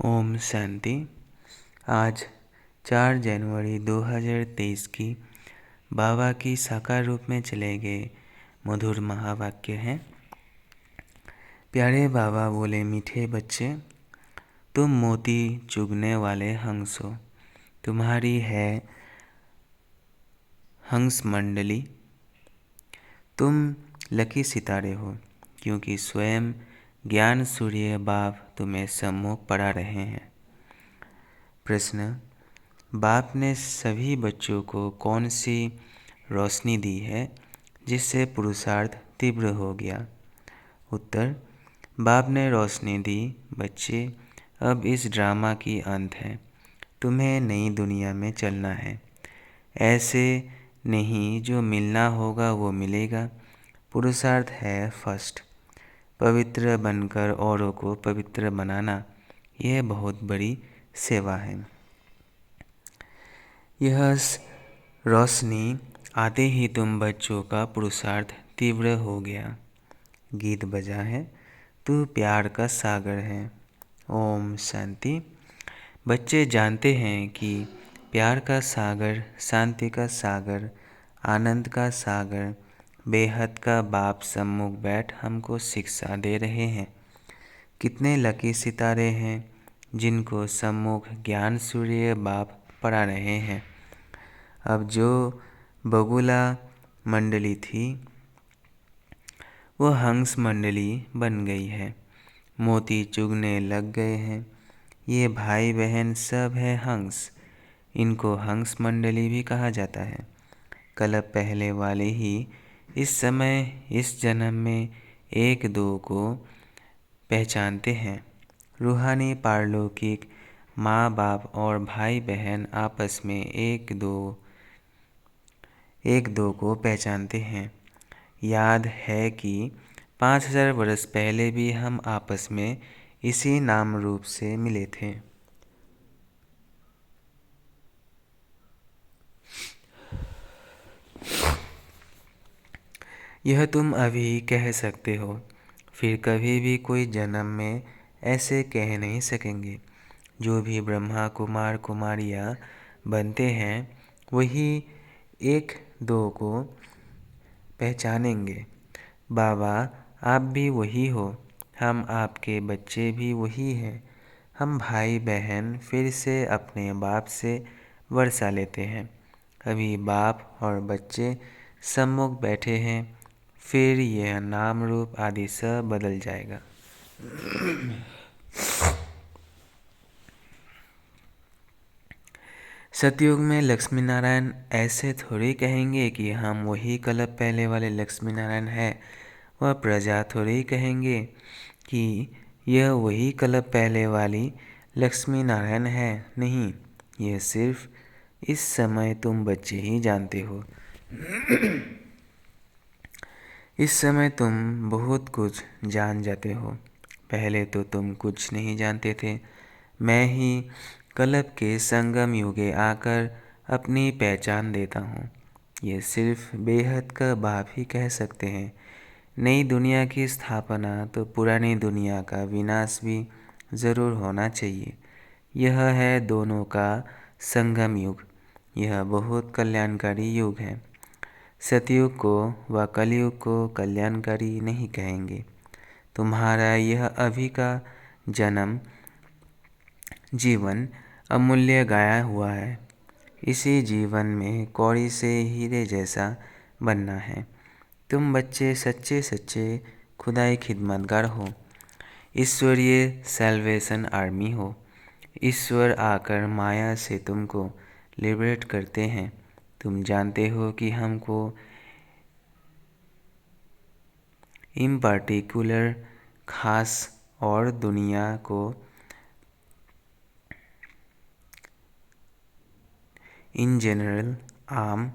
ओम शांति। आज 4 जनवरी 2023 की बाबा की साकार रूप में चले गए मधुर महावाक्य हैं। प्यारे बाबा बोले, मीठे बच्चे, तुम मोती चुगने वाले हंस हो। तुम्हारी है हंस मंडली। तुम लकी सितारे हो, क्योंकि स्वयं ज्ञान सूर्य बाप तुम्हें सम्मुख पढ़ा रहे हैं। प्रश्न: बाप ने सभी बच्चों को कौन सी रोशनी दी है जिससे पुरुषार्थ तीव्र हो गया? उत्तर: बाप ने रोशनी दी, बच्चे, अब इस ड्रामा की अंत है। तुम्हें नई दुनिया में चलना है। ऐसे नहीं जो मिलना होगा वो मिलेगा। पुरुषार्थ है फर्स्ट। पवित्र बनकर औरों को पवित्र बनाना, यह बहुत बड़ी सेवा है। यह रोशनी आते ही तुम बच्चों का पुरुषार्थ तीव्र हो गया। गीत बजा है, तू प्यार का सागर है। ओम शांति। बच्चे जानते हैं कि प्यार का सागर, शांति का सागर, आनंद का सागर, बेहद का बाप सम्मुख बैठ हमको शिक्षा दे रहे हैं। कितने लकी सितारे हैं जिनको सम्मुख ज्ञान सूर्य बाप पढ़ा रहे हैं। अब जो बगुला मंडली थी वो हंस मंडली बन गई है। मोती चुगने लग गए हैं। ये भाई बहन सब है हंस। इनको हंस मंडली भी कहा जाता है। कल्प पहले वाले ही इस समय इस जन्म में एक दो को पहचानते हैं। रूहानी पारलौकिक माँ बाप और भाई बहन आपस में एक दो को पहचानते हैं। याद है कि 5000 वर्ष पहले भी हम आपस में इसी नाम रूप से मिले थे। यह तुम अभी कह सकते हो, फिर कभी भी कोई जन्म में ऐसे कह नहीं सकेंगे। जो भी ब्रह्मा कुमार कुमारियाँ बनते हैं वही एक दो को पहचानेंगे। बाबा, आप भी वही हो, हम आपके बच्चे भी वही हैं। हम भाई बहन फिर से अपने बाप से वर्षा लेते हैं। अभी बाप और बच्चे सम्मुख बैठे हैं, फिर यह नाम रूप आदि सब बदल जाएगा। सतयुग में लक्ष्मी नारायण ऐसे थोड़ी कहेंगे कि हम वही कल्प पहले वाले लक्ष्मी नारायण हैं। वह प्रजा थोड़ी कहेंगे कि यह वही कल्प पहले वाली लक्ष्मी नारायण है। नहीं, यह सिर्फ इस समय तुम बच्चे ही जानते हो। इस समय तुम बहुत कुछ जान जाते हो। पहले तो तुम कुछ नहीं जानते थे। मैं ही कल्प के संगम युगे आकर अपनी पहचान देता हूँ। ये सिर्फ बेहद का बाप ही कह सकते हैं। नई दुनिया की स्थापना तो पुरानी दुनिया का विनाश भी ज़रूर होना चाहिए। यह है दोनों का संगम युग। यह बहुत कल्याणकारी युग है। सतयुग को व कलयुग को कल्याणकारी नहीं कहेंगे। तुम्हारा यह अभी का जन्म जीवन अमूल्य गाया हुआ है। इसी जीवन में कौड़ी से हीरे जैसा बनना है। तुम बच्चे सच्चे सच्चे खुदाई खिदमतगार हो। ईश्वरीय सैल्वेशन आर्मी हो। ईश्वर आकर माया से तुमको लिबरेट करते हैं। तुम जानते हो कि हमको इन पार्टिकुलर खास और दुनिया को इन जनरल आम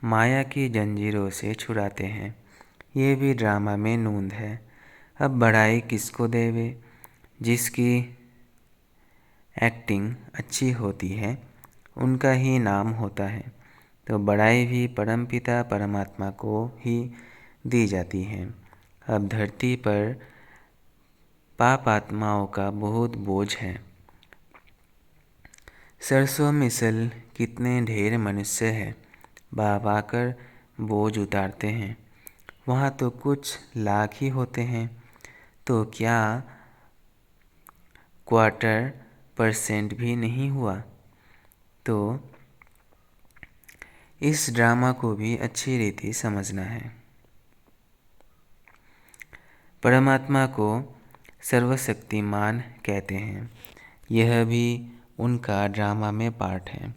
माया की जंजीरों से छुड़ाते हैं। ये भी ड्रामा में नूंद है। अब बड़ाई किसको देवे? जिसकी एक्टिंग अच्छी होती है उनका ही नाम होता है। तो बड़ाई भी परमपिता परमात्मा को ही दी जाती है। अब धरती पर पाप आत्माओं का बहुत बोझ है। सरसों मिसल कितने ढेर मनुष्य है, बाप आकर बोझ उतारते हैं। वहाँ तो कुछ लाख ही होते हैं, तो क्या 1/4% भी नहीं हुआ। तो इस ड्रामा को भी अच्छी रीति समझना है। परमात्मा को सर्वशक्तिमान कहते हैं, यह भी उनका ड्रामा में पार्ट है।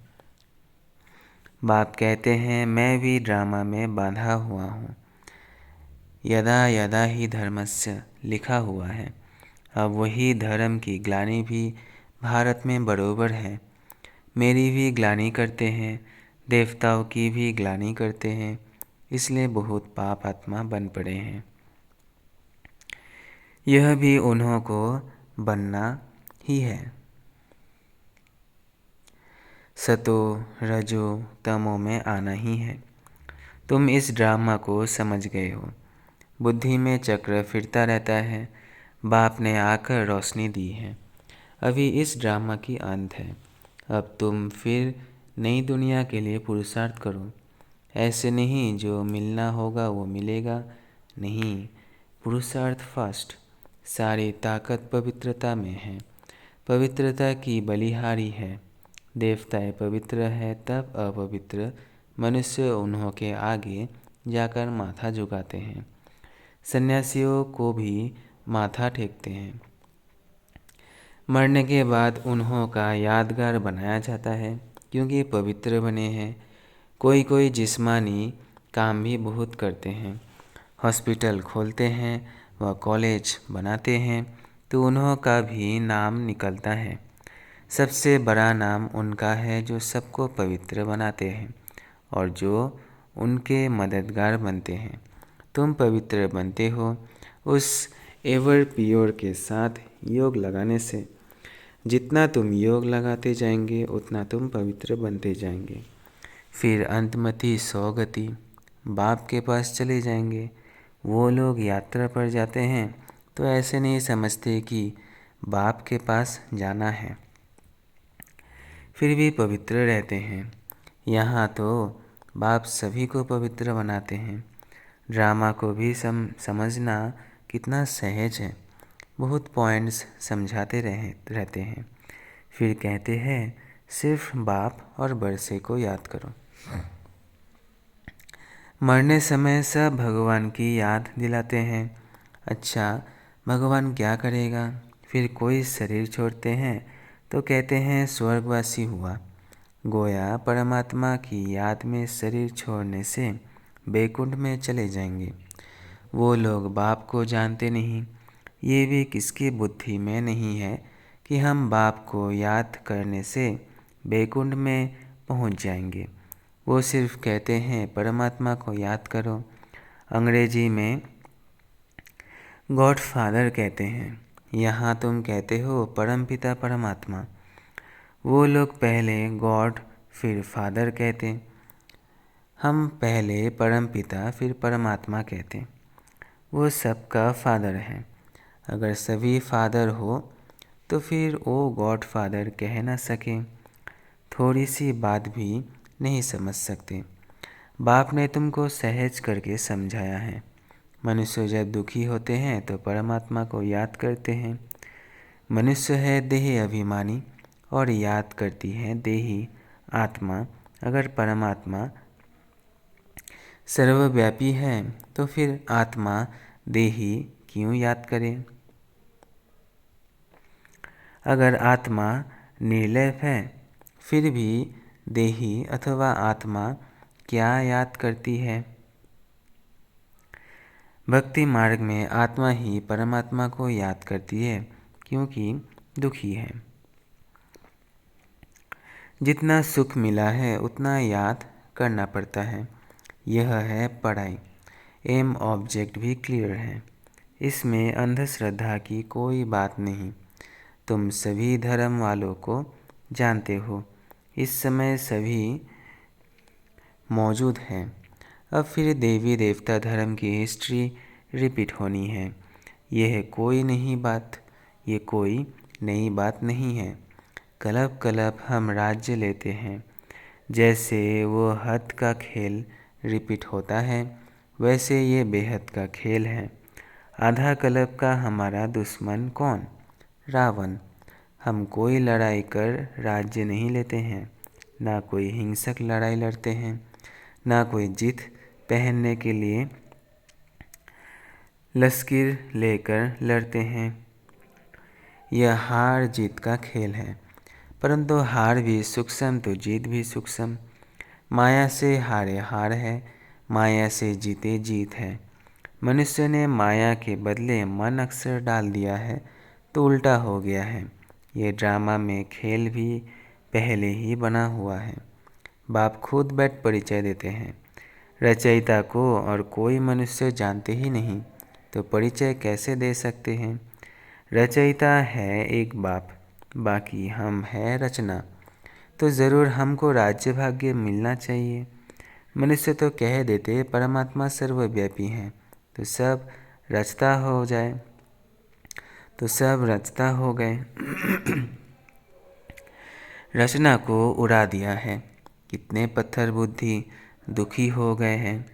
बाप कहते हैं, मैं भी ड्रामा में बांधा हुआ हूँ। यदा यदा ही धर्मस्य लिखा हुआ है। अब वही धर्म की ग्लानि भी भारत में बरोबर है। मेरी भी ग्लानि करते हैं, देवताओं की भी ग्लानि करते हैं, इसलिए बहुत पाप आत्मा बन पड़े हैं। यह भी उन्हों को बनना ही है। सतो रजो तमो में आना ही है। तुम इस ड्रामा को समझ गए हो। बुद्धि में चक्र फिरता रहता है। बाप ने आकर रोशनी दी है। अभी इस ड्रामा की अंत है। अब तुम फिर नई दुनिया के लिए पुरुषार्थ करो। ऐसे नहीं जो मिलना होगा वो मिलेगा, नहीं, पुरुषार्थ फर्स्ट। सारी ताकत पवित्रता में है। पवित्रता की बलिहारी है। देवताएं पवित्र है, तब अपवित्र मनुष्य उन्हों के आगे जाकर माथा झुकाते हैं। सन्यासियों को भी माथा टेकते हैं। मरने के बाद उन्हों का यादगार बनाया जाता है, क्योंकि पवित्र बने हैं। कोई कोई जिस्मानी काम भी बहुत करते हैं। हॉस्पिटल खोलते हैं व कॉलेज बनाते हैं, तो उन्हों का भी नाम निकलता है। सबसे बड़ा नाम उनका है जो सबको पवित्र बनाते हैं और जो उनके मददगार बनते हैं। तुम पवित्र बनते हो उस एवर प्योर के साथ योग लगाने से। जितना तुम योग लगाते जाएंगे उतना तुम पवित्र बनते जाएंगे। फिर अंतमति 100 गति बाप के पास चले जाएंगे। वो लोग यात्रा पर जाते हैं तो ऐसे नहीं समझते कि बाप के पास जाना है, फिर भी पवित्र रहते हैं। यहाँ तो बाप सभी को पवित्र बनाते हैं। ड्रामा को भी समझना कितना सहज है। बहुत पॉइंट्स समझाते रहते हैं, फिर कहते हैं सिर्फ बाप और बरसे को याद करो। मरने समय सब भगवान की याद दिलाते हैं। अच्छा, भगवान क्या करेगा? फिर कोई शरीर छोड़ते हैं तो कहते हैं स्वर्गवासी हुआ। गोया परमात्मा की याद में शरीर छोड़ने से बैकुंठ में चले जाएंगे। वो लोग बाप को जानते नहीं। ये भी किसकी बुद्धि में नहीं है कि हम बाप को याद करने से बैकुंठ में पहुंच जाएंगे। वो सिर्फ कहते हैं परमात्मा को याद करो। अंग्रेजी में गॉड फादर कहते हैं, यहाँ तुम कहते हो परमपिता परमात्मा। वो लोग पहले गॉड फिर फादर कहते, हम पहले परमपिता फिर परमात्मा कहते। वो सबका फादर है। अगर सभी फादर हो तो फिर वो गॉड फादर कह ना सके। थोड़ी सी बात भी नहीं समझ सकते। बाप ने तुमको सहज करके समझाया है। मनुष्य जब दुखी होते हैं तो परमात्मा को याद करते हैं। मनुष्य है देही अभिमानी और याद करती है देही आत्मा। अगर परमात्मा सर्वव्यापी है तो फिर आत्मा देही क्यों याद करे? अगर आत्मा निर्लेप है फिर भी देही अथवा आत्मा क्या याद करती है? भक्ति मार्ग में आत्मा ही परमात्मा को याद करती है, क्योंकि दुखी है। जितना सुख मिला है उतना याद करना पड़ता है। यह है पढ़ाई। एम ऑब्जेक्ट भी क्लियर है। इसमें अंधश्रद्धा की कोई बात नहीं। तुम सभी धर्म वालों को जानते हो। इस समय सभी मौजूद हैं। अब फिर देवी देवता धर्म की हिस्ट्री रिपीट होनी है। ये कोई नई बात नहीं है। कलप कलप हम राज्य लेते हैं। जैसे वो हद का खेल रिपीट होता है, वैसे ये बेहद का खेल है। आधा कलप का हमारा दुश्मन कौन? रावण। हम कोई लड़ाई कर राज्य नहीं लेते हैं, ना कोई हिंसक लड़ाई लड़ते हैं, ना कोई जीत पहनने के लिए लश्कर लेकर लड़ते हैं। यह हार जीत का खेल है, परंतु हार भी सूक्ष्म तो जीत भी सूक्ष्म। माया से हारे हार है, माया से जीते जीत है। मनुष्य ने माया के बदले मन अक्सर डाल दिया है तो उल्टा हो गया है। ये ड्रामा में खेल भी पहले ही बना हुआ है। बाप खुद बैठ परिचय देते हैं। रचयिता को और कोई मनुष्य जानते ही नहीं, तो परिचय कैसे दे सकते हैं? रचयिता है एक बाप, बाकी हम है रचना। तो ज़रूर हमको राज्य भाग्य मिलना चाहिए। मनुष्य तो कह देते परमात्मा सर्वव्यापी है, तो सब रचता हो जाए, तो सब रचता हो गए। रचना को उड़ा दिया है। कितने पत्थर बुद्धि दुखी हो गए हैं।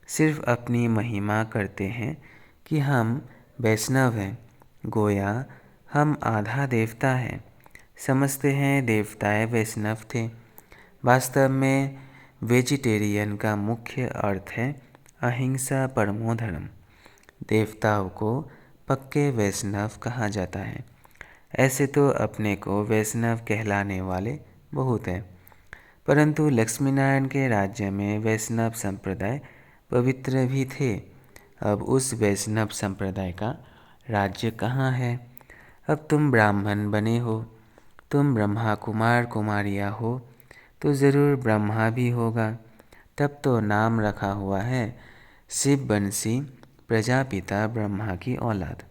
सिर्फ अपनी महिमा करते हैं कि हम वैष्णव हैं। गोया हम आधा देवता हैं। समझते हैं देवताएं वैष्णव थे। वास्तव में वेजिटेरियन का मुख्य अर्थ है अहिंसा परमो धर्म। देवताओं को पक्के वैष्णव कहा जाता है। ऐसे तो अपने को वैष्णव कहलाने वाले बहुत हैं, परंतु लक्ष्मीनारायण के राज्य में वैष्णव संप्रदाय पवित्र भी थे। अब उस वैष्णव संप्रदाय का राज्य कहाँ है? अब तुम ब्राह्मण बने हो, तुम ब्रह्मा कुमार कुमारिया हो, तो ज़रूर ब्रह्मा भी होगा। तब तो नाम रखा हुआ है शिववंशी प्रजापिता ब्रह्मा की औलाद।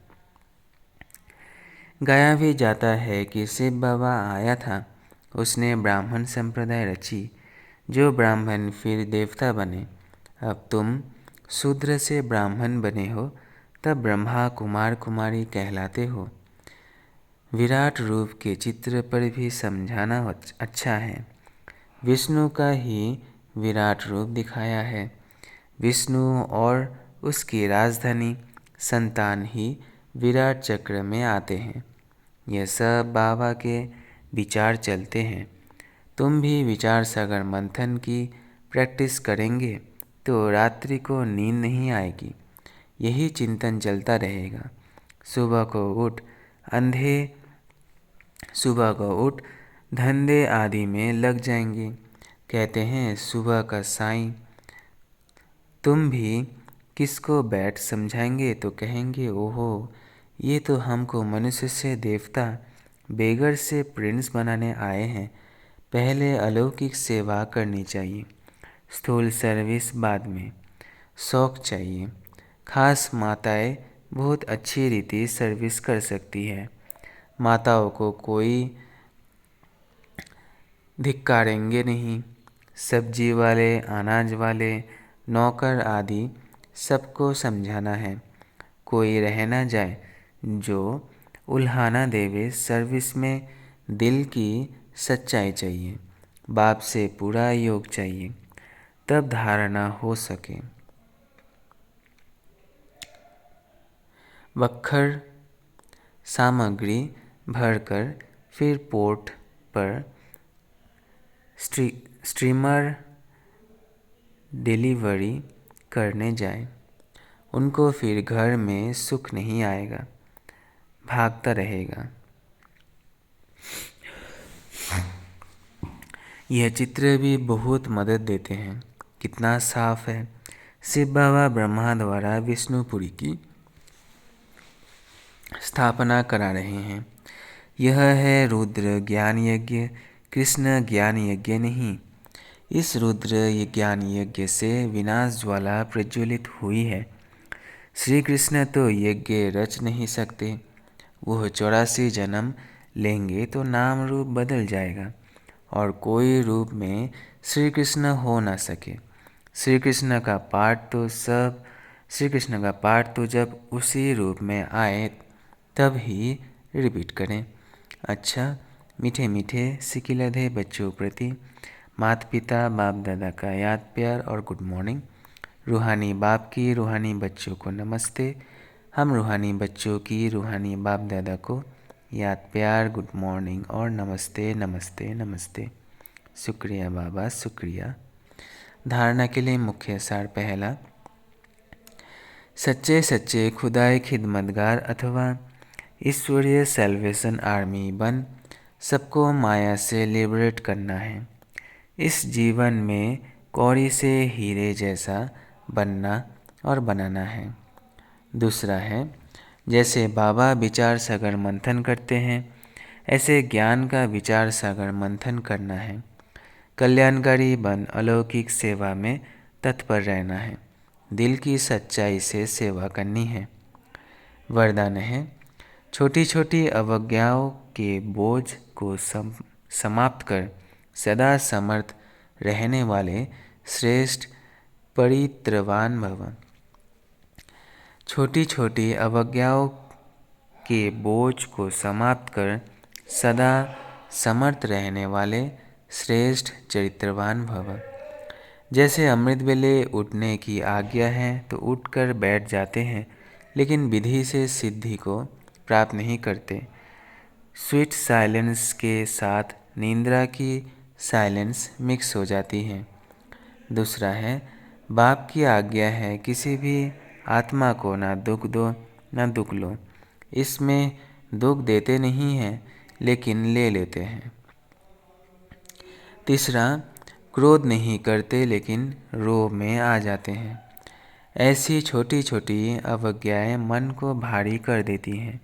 गाया भी जाता है कि शिव बाबा आया था, उसने ब्राह्मण संप्रदाय रची, जो ब्राह्मण फिर देवता बने। अब तुम शूद्र से ब्राह्मण बने हो, तब ब्रह्मा कुमार कुमारी कहलाते हो। विराट रूप के चित्र पर भी समझाना अच्छा है। विष्णु का ही विराट रूप दिखाया है। विष्णु और उसकी राजधानी संतान ही विराट चक्र में आते हैं। यह सब बाबा के विचार चलते हैं। तुम भी विचार सागर मंथन की प्रैक्टिस करेंगे तो रात्रि को नींद नहीं आएगी। यही चिंतन चलता रहेगा। सुबह को उठ धंधे आदि में लग जाएंगे। कहते हैं सुबह का साईं। तुम भी किसको बैठ समझाएंगे तो कहेंगे ओहो, ये तो हमको मनुष्य से देवता, बेगर से प्रिंस बनाने आए हैं। पहले अलौकिक सेवा करनी चाहिए, स्थूल सर्विस बाद में। शौक चाहिए। खास माताएं बहुत अच्छी रीति सर्विस कर सकती है। माताओं को कोई धिक्कारेंगे नहीं। सब्जी वाले, अनाज वाले, नौकर आदि सबको समझाना है। कोई रह न जाए जो उल्हाना देवे। सर्विस में दिल की सच्चाई चाहिए। बाप से पूरा योग चाहिए, तब धारणा हो सके। वक्खर सामग्री भरकर फिर पोर्ट पर स्टीमर डिलीवरी करने जाए। उनको फिर घर में सुख नहीं आएगा, भागता रहेगा। यह चित्र भी बहुत मदद देते हैं। कितना साफ है। शिव बाबा ब्रह्मा द्वारा विष्णुपुरी की स्थापना करा रहे हैं। यह है रुद्र ज्ञान यज्ञ, कृष्ण ज्ञान यज्ञ नहीं। इस रुद्र ज्ञान यज्ञ से विनाश ज्वाला प्रज्वलित हुई है। श्री कृष्ण तो यज्ञ रच नहीं सकते। वह 84 जन्म लेंगे तो नाम रूप बदल जाएगा और कोई रूप में श्री कृष्ण हो ना सके। श्री कृष्ण का पाठ तो जब उसी रूप में आए तब ही रिपीट करें। अच्छा, मीठे मीठे सिकिलधे बच्चों प्रति माता पिता बाप दादा का याद प्यार और गुड मॉर्निंग। रूहानी बाप की रूहानी बच्चों को नमस्ते। हम रूहानी बच्चों की रूहानी बाप दादा को याद प्यार गुड मॉर्निंग और नमस्ते नमस्ते नमस्ते। शुक्रिया बाबा शुक्रिया। धारणा के लिए मुख्य सार पहला, सच्चे सच्चे खुदाई खिदमतगार अथवा ईश्वरीय सेल्वेशन आर्मी बन सबको माया से लिबरेट करना है। इस जीवन में कौड़ी से हीरे जैसा बनना और बनाना है। दूसरा है, जैसे बाबा विचार सागर मंथन करते हैं ऐसे ज्ञान का विचार सागर मंथन करना है। कल्याणकारी बन अलौकिक सेवा में तत्पर रहना है। दिल की सच्चाई से सेवा करनी है। वरदान है, छोटी छोटी अवज्ञाओं के बोझ को समाप्त कर सदा समर्थ रहने वाले श्रेष्ठ परित्रवान भव। छोटी छोटी अवज्ञाओं के बोझ को समाप्त कर सदा समर्थ रहने वाले श्रेष्ठ चरित्रवान भव। जैसे अमृत वेले उठने की आज्ञा है तो उठकर बैठ जाते हैं, लेकिन विधि से सिद्धि को प्राप्त नहीं करते। स्वीट साइलेंस के साथ निंद्रा की साइलेंस मिक्स हो जाती है। दूसरा है, बाप की आज्ञा है किसी भी आत्मा को ना दुख दो ना दुख लो। इसमें दुख देते नहीं हैं लेकिन ले लेते हैं। तीसरा, क्रोध नहीं करते लेकिन रोब में आ जाते हैं। ऐसी छोटी छोटी अवज्ञाएं मन को भारी कर देती हैं।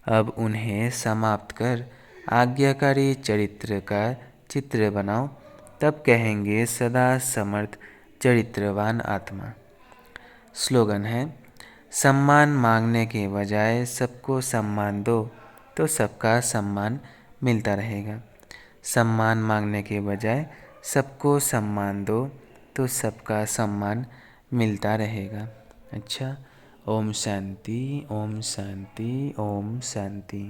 अब उन्हें समाप्त कर आज्ञाकारी चरित्र का चित्र बनाओ, तब कहेंगे सदा समर्थ चरित्रवान आत्मा। स्लोगन है, सम्मान मांगने के बजाय सबको सम्मान दो तो सबका सम्मान मिलता रहेगा। सम्मान मांगने के बजाय सबको सम्मान दो तो सबका सम्मान मिलता रहेगा। अच्छा, ओम शांति ओम शांति ओम शांति।